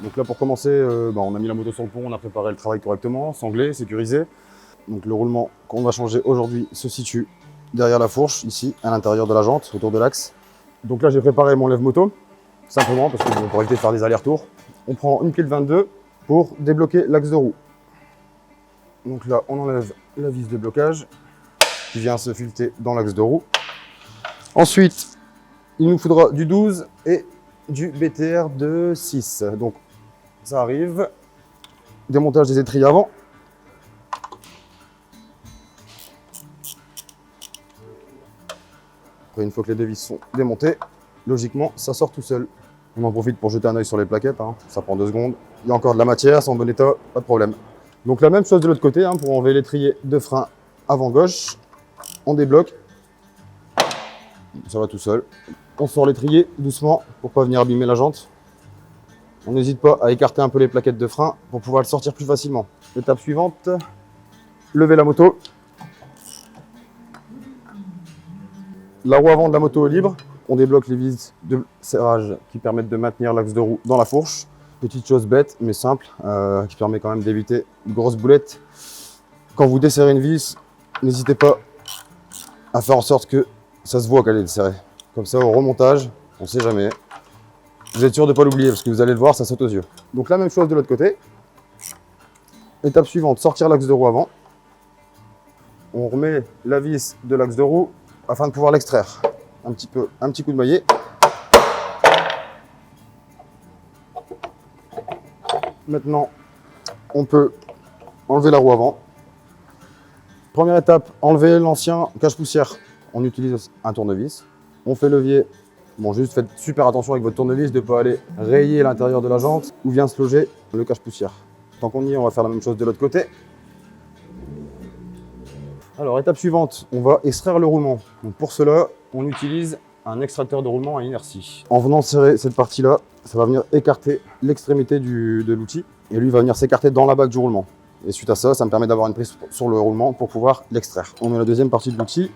Donc là pour commencer, on a mis la moto sur le pont, on a préparé le travail correctement, sanglé, sécurisé. Donc le roulement qu'on va changer aujourd'hui se situe derrière la fourche, ici, à l'intérieur de la jante, autour de l'axe. Donc là j'ai préparé mon lève-moto, simplement parce que pour éviter de faire des allers-retours. On prend une pile 22 pour débloquer l'axe de roue. Donc là on enlève la vis de blocage qui vient se fileter dans l'axe de roue. Ensuite, il nous faudra du 12 et du BTR de 6. Donc ça arrive. Démontage des étriers avant. Après, une fois que les deux vis sont démontées, logiquement, ça sort tout seul. On en profite pour jeter un œil sur les plaquettes, hein. Ça prend 2 secondes. Il y a encore de la matière, c'est en bon état, pas de problème. Donc la même chose de l'autre côté, hein, pour enlever l'étrier de frein avant gauche. On débloque. Ça va tout seul. On sort l'étrier doucement pour pas venir abîmer la jante. On n'hésite pas à écarter un peu les plaquettes de frein pour pouvoir le sortir plus facilement. Étape suivante, lever la moto. La roue avant de la moto est libre. On débloque les vis de serrage qui permettent de maintenir l'axe de roue dans la fourche. Petite chose bête mais simple, qui permet quand même d'éviter de grosses boulettes. Quand vous desserrez une vis, n'hésitez pas à faire en sorte que ça se voit qu'elle est desserrée. Comme ça, au remontage, on ne sait jamais. Vous êtes sûr de ne pas l'oublier parce que vous allez le voir, ça saute aux yeux. Donc la même chose de l'autre côté. Étape suivante, sortir l'axe de roue avant. On remet la vis de l'axe de roue afin de pouvoir l'extraire. Un petit coup de maillet. Maintenant, on peut enlever la roue avant. Première étape, enlever l'ancien cache-poussière. On utilise un tournevis. On fait levier. Bon, juste faites super attention avec votre tournevis de ne pas aller rayer l'intérieur de la jante où vient se loger le cache-poussière. Tant qu'on y est, on va faire la même chose de l'autre côté. Alors, étape suivante, on va extraire le roulement. Donc pour cela, on utilise un extracteur de roulement à inertie. En venant serrer cette partie-là, ça va venir écarter l'extrémité de l'outil et lui va venir s'écarter dans la bague du roulement. Et suite à ça, ça me permet d'avoir une prise sur le roulement pour pouvoir l'extraire. On met la deuxième partie de l'outil,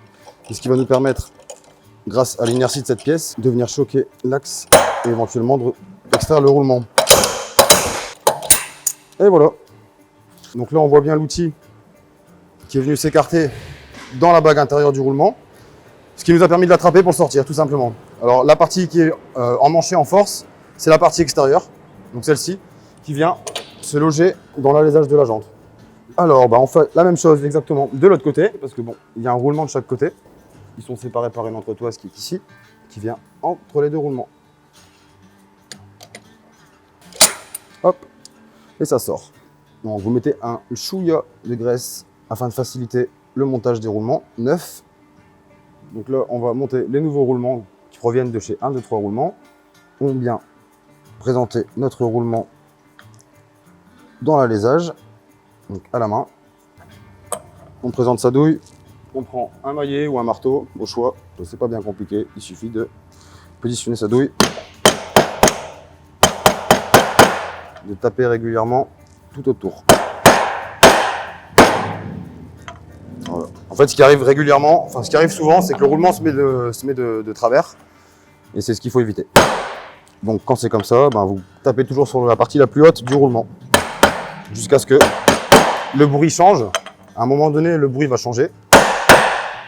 ce qui va nous permettre, grâce à l'inertie de cette pièce, de venir choquer l'axe et éventuellement d'extraire le roulement. Et voilà. Donc là, on voit bien l'outil qui est venu s'écarter dans la bague intérieure du roulement, ce qui nous a permis de l'attraper pour le sortir, tout simplement. Alors la partie qui est emmanchée en force, c'est la partie extérieure, donc celle-ci, qui vient se loger dans l'alésage de la jante. Alors, on fait la même chose exactement de l'autre côté, parce que bon, il y a un roulement de chaque côté. Ils sont séparés par une entretoise qui est ici, qui vient entre les deux roulements. Hop, et ça sort. Donc vous mettez un chouïa de graisse afin de faciliter le montage des roulements neufs. Donc là, on va monter les nouveaux roulements qui proviennent de chez 1, 2, 3 roulements. On vient présenter notre roulement dans l'alésage, donc à la main. On présente sa douille. On prend un maillet ou un marteau, au choix. C'est pas bien compliqué, il suffit de positionner sa douille, de taper régulièrement tout autour. Voilà. En fait, ce qui arrive régulièrement, enfin ce qui arrive souvent, c'est que le roulement se met de travers, et c'est ce qu'il faut éviter. Donc quand c'est comme ça, vous tapez toujours sur la partie la plus haute du roulement, jusqu'à ce que le bruit change. À un moment donné, le bruit va changer.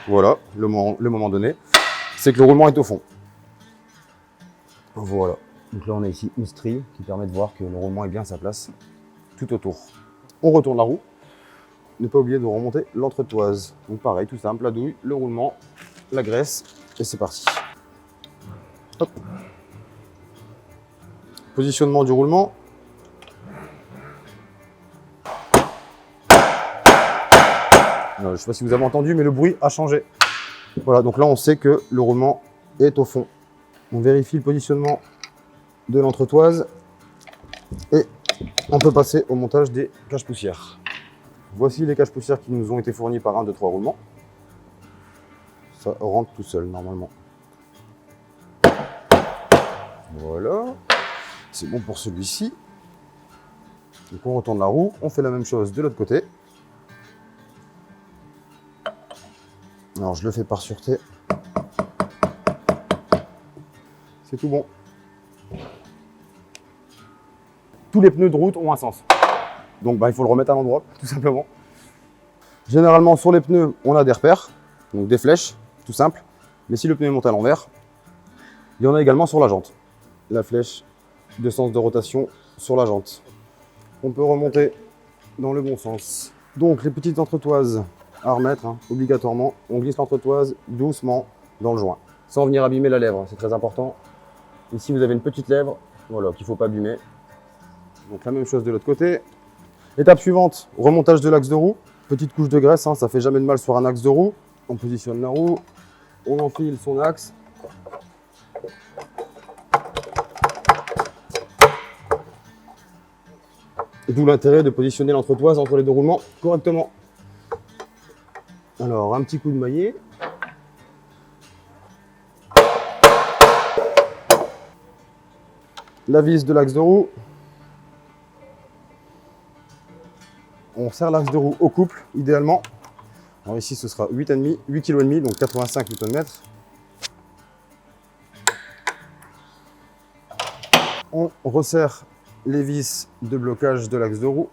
Voilà, le moment donné, c'est que le roulement est au fond. Voilà. Donc là, on a ici une strie qui permet de voir que le roulement est bien à sa place tout autour. On retourne la roue. Ne pas oublier de remonter l'entretoise. Donc pareil, tout simple, la douille, le roulement, la graisse, et c'est parti. Hop. Positionnement du roulement. Je ne sais pas si vous avez entendu, mais le bruit a changé. Voilà, donc là on sait que le roulement est au fond. On vérifie le positionnement de l'entretoise et on peut passer au montage des cache-poussières. Voici les cache-poussières qui nous ont été fournis par 1, 2, 3 roulements. Ça rentre tout seul normalement. Voilà, c'est bon pour celui-ci. Donc on retourne la roue, on fait la même chose de l'autre côté. Alors je le fais par sûreté. C'est tout bon. tous les pneus de route ont un sens. Donc il faut le remettre à l'endroit, tout simplement. Généralement sur les pneus, on a des repères, donc des flèches, tout simple. Mais si le pneu est monté à l'envers, il y en a également sur la jante. La flèche de sens de rotation sur la jante. On peut remonter dans le bon sens. Donc les petites entretoises à remettre, obligatoirement. On glisse l'entretoise doucement dans le joint, sans venir abîmer la lèvre, c'est très important. Ici vous avez une petite lèvre, voilà, qu'il ne faut pas abîmer. Donc la même chose de l'autre côté. Étape suivante, remontage de l'axe de roue. Petite couche de graisse, ça fait jamais de mal sur un axe de roue. On positionne la roue, on enfile son axe. D'où l'intérêt de positionner l'entretoise entre les deux roulements correctement. Alors, un petit coup de maillet. La vis de l'axe de roue. On serre l'axe de roue au couple, idéalement. Alors ici, ce sera 8,5 kg, donc 85 Nm. On resserre les vis de blocage de l'axe de roue.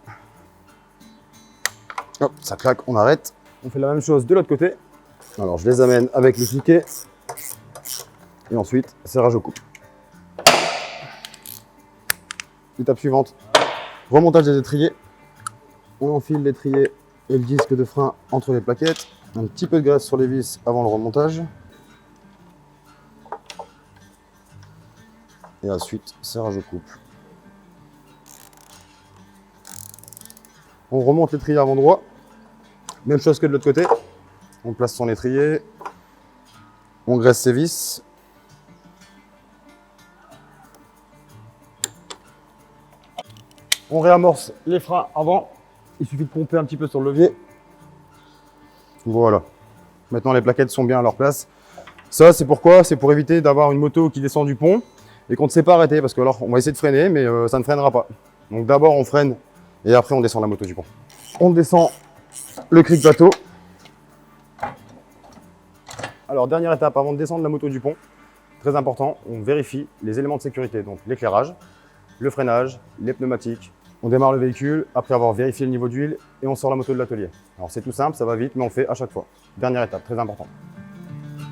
Hop, ça claque, on arrête. On fait la même chose de l'autre côté. Alors je les amène avec le cliquet. Et ensuite, serrage au couple. Étape suivante, remontage des étriers. On enfile l'étrier et le disque de frein entre les plaquettes. Un petit peu de graisse sur les vis avant le remontage. Et ensuite, serrage au couple. On remonte l'étrier avant droit. Même chose que de l'autre côté. On place son étrier. On graisse ses vis. On réamorce les freins avant. Il suffit de pomper un petit peu sur le levier. Voilà. Maintenant, les plaquettes sont bien à leur place. Ça, c'est pourquoi? C'est pour éviter d'avoir une moto qui descend du pont et qu'on ne sait pas arrêter. Parce que alors, on va essayer de freiner, mais ça ne freinera pas. Donc d'abord, on freine et après, on descend la moto du pont. On descend le cric bateau. Alors, dernière étape avant de descendre la moto du pont, très important, on vérifie les éléments de sécurité. Donc l'éclairage, le freinage, les pneumatiques. On démarre le véhicule après avoir vérifié le niveau d'huile et on sort la moto de l'atelier. Alors c'est tout simple, ça va vite, mais on le fait à chaque fois. Dernière étape, très important.